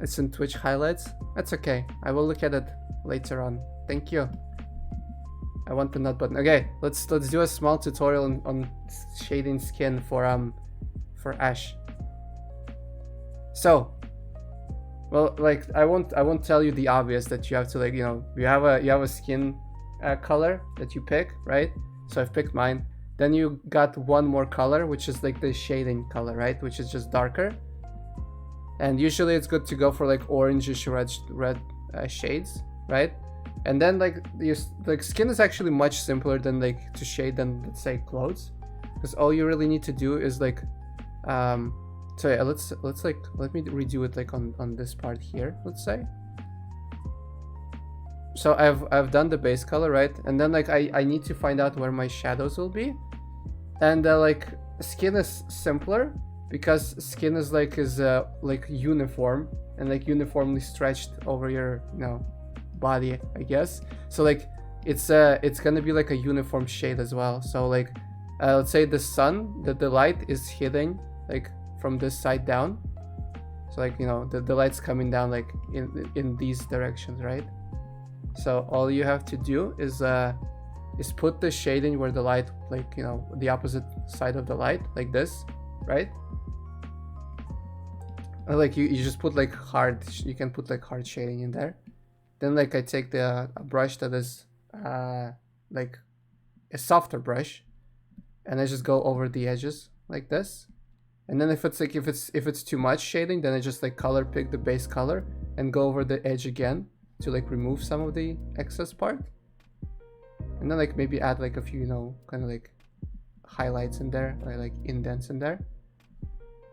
It's in Twitch highlights. That's okay. I will look at it later on. Thank you. I want the nut button. Okay, let's do a small tutorial on shading skin for Ash. So, well, like I won't tell you the obvious that you have to, like, you know, you have a skin color that you pick, right? So I've picked mine. Then you got one more color, which is like the shading color, right? Which is just darker. And usually it's good to go for like orangish red shades, right? And then like skin is actually much simpler than like to shade than, let's say, clothes, because all you really need to do is like so yeah, let me redo it like on this part here, let's say. So I've done the base color, right? And then like I need to find out where my shadows will be. And like skin is simpler because skin is like uniform and like uniformly stretched over your, you know, body, I guess. So like it's gonna be like a uniform shade as well. So like let's say the sun, the light is hitting like from this side down. So like, you know, the light's coming down like in these directions, right? So all you have to do is put the shading where the light, like, you know, the opposite side of the light, like this, right? Or like you just put like you can put like hard shading in there. Then like I take a brush that is like a softer brush, and I just go over the edges like this. And then if it's too much shading, then I just like color pick the base color and go over the edge again to like remove some of the excess part. And then like maybe add like a few, you know, kind of like highlights in there, or like indents in there.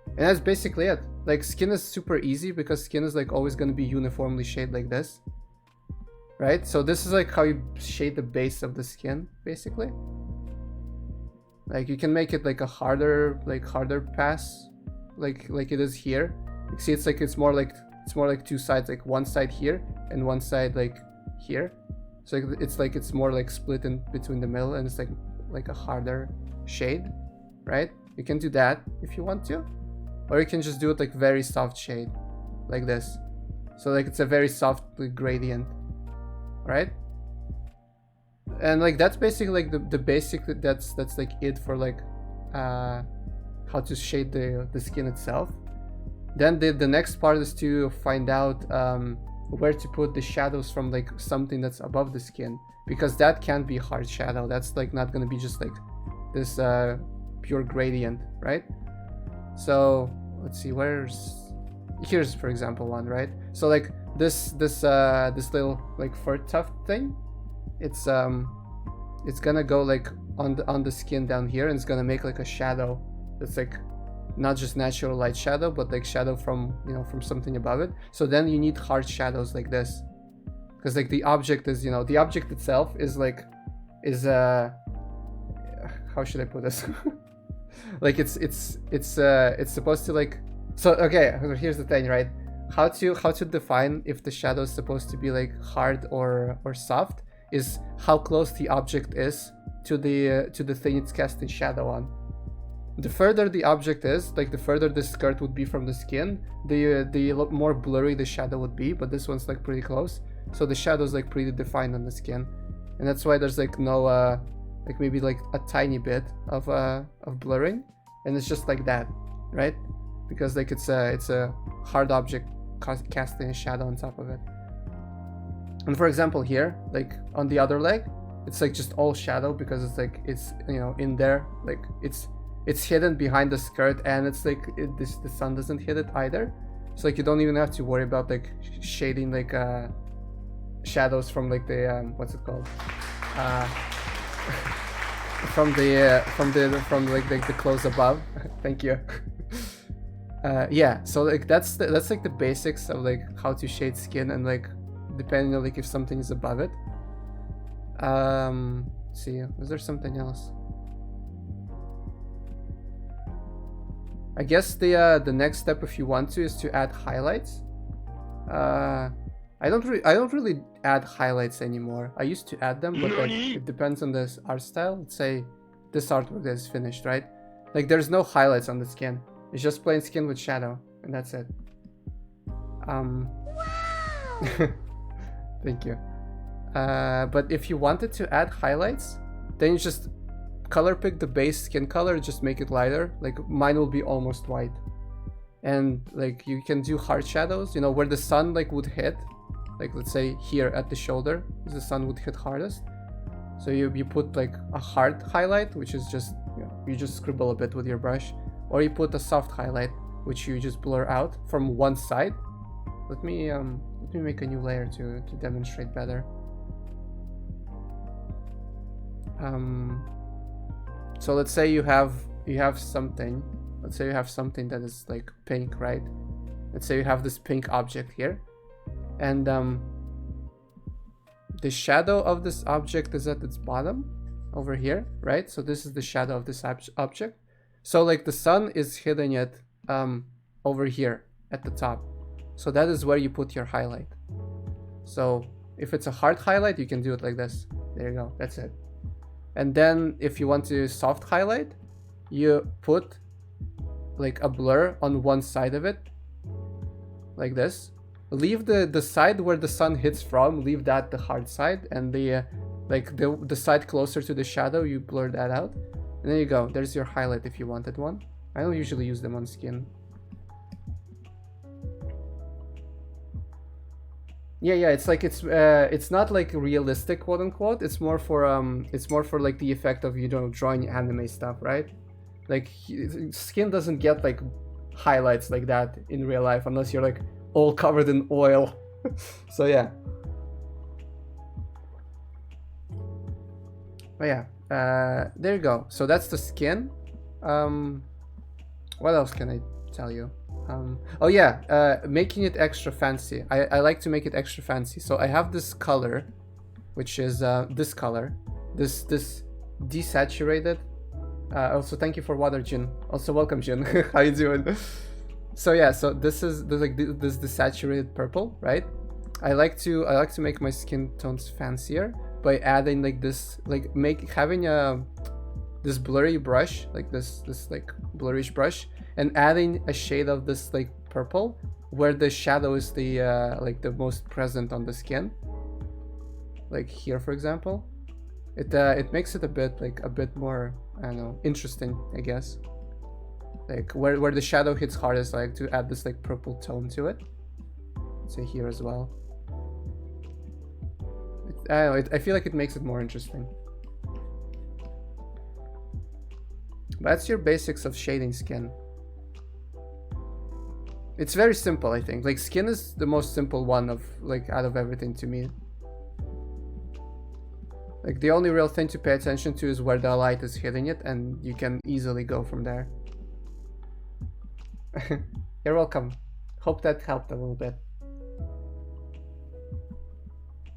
And that's basically it. Like skin is super easy because skin is like always going to be uniformly shaded like this, right? So this is like how you shade the base of the skin, basically. Like you can make it like a harder pass, like it is here. You see, it's more like two sides, like one side here and one side like here. So it's more like split in between the middle, and it's like a harder shade, right? You can do that if you want to, or you can just do it like very soft shade, like this. So like it's a very soft gradient, right? And like that's basically like the basic, that's like it for like how to shade the skin itself. Then the next part is to find out where to put the shadows from like something that's above the skin, because that can't be hard shadow. That's like not gonna be just like this pure gradient, right? So let's see, here's for example one, right? So like this little like fur tuft thing, it's gonna go like on the skin down here, and it's gonna make like a shadow that's like not just natural light shadow, but like shadow from, you know, from something above it. So then you need hard shadows like this, because like the object is, you know, the object itself is how should I put this? Like it's supposed to like, so okay, here's the thing, right? How to define if the shadow is supposed to be like hard or soft is how close the object is to the thing it's casting shadow on. The further the object is, like the further the skirt would be from the skin, the more blurry the shadow would be. But this one's like pretty close, so the shadow is like pretty defined on the skin, and that's why there's like no like maybe like a tiny bit of blurring, and it's just like that, right? Because like it's a hard object casting a shadow on top of it. And for example here, like on the other leg, it's like just all shadow, because it's like it's, you know, in there, like it's hidden behind the skirt, and it's like the sun doesn't hit it either. So like you don't even have to worry about like shading like shadows from like the what's it called, from like the clothes above. Thank you. Yeah, so like that's like the basics of like how to shade skin, and like depending on like if something is above it. See, is there something else? I guess the next step, if you want to, is to add highlights. I don't really add highlights anymore. I used to add them, but like it depends on this art style. Let's say this artwork is finished, right? Like there's no highlights on the skin. It's just plain skin with shadow, and that's it. Thank you. But if you wanted to add highlights, then you just color pick the base skin color, just make it lighter. Like mine will be almost white. And like you can do hard shadows, you know, where the sun like would hit. Like let's say here at the shoulder, the sun would hit hardest. So you put like a hard highlight, which is just, you know, you just scribble a bit with your brush. Or you put a soft highlight, which you just blur out from one side. Let me make a new layer to demonstrate better. So let's say you have something. Let's say you have something that is like pink, right? Let's say you have this pink object here, and the shadow of this object is at its bottom over here, right? So this is the shadow of this object. So like the sun is hitting it over here at the top. So that is where you put your highlight. So if it's a hard highlight, you can do it like this. There you go, that's it. And then if you want to soft highlight, you put like a blur on one side of it, like this. Leave the side where the sun hits from, leave that the hard side, and the side closer to the shadow, you blur that out. And there you go, there's your highlight if you wanted one. I don't usually use them on skin. Yeah, it's like it's not like realistic, quote unquote. It's more for like the effect of, you know, drawing anime stuff, right? Like skin doesn't get like highlights like that in real life unless you're like all covered in oil. So yeah. But yeah, there you go. So that's the skin. What else can I tell you? Oh yeah, making it extra fancy. I like to make it extra fancy. So I have this color, which is this color, this desaturated. Also, thank you for water, Jin. Also, welcome, Jin. How you doing? So yeah, so this is this desaturated purple, right? I like to make my skin tones fancier by adding like this, like having this blurry brush, like this like blurrish brush, and adding a shade of this like purple where the shadow is the like the most present on the skin, like here for example. It makes it a bit more, I don't know, interesting, I guess. Like where the shadow hits hardest, I like to add this like purple tone to it. Say here as well. I don't know, I feel like it makes it more interesting. But that's your basics of shading skin. It's very simple, I think. Like skin is the most simple one of like out of everything to me. Like the only real thing to pay attention to is where the light is hitting it, and you can easily go from there. You're welcome. Hope that helped a little bit.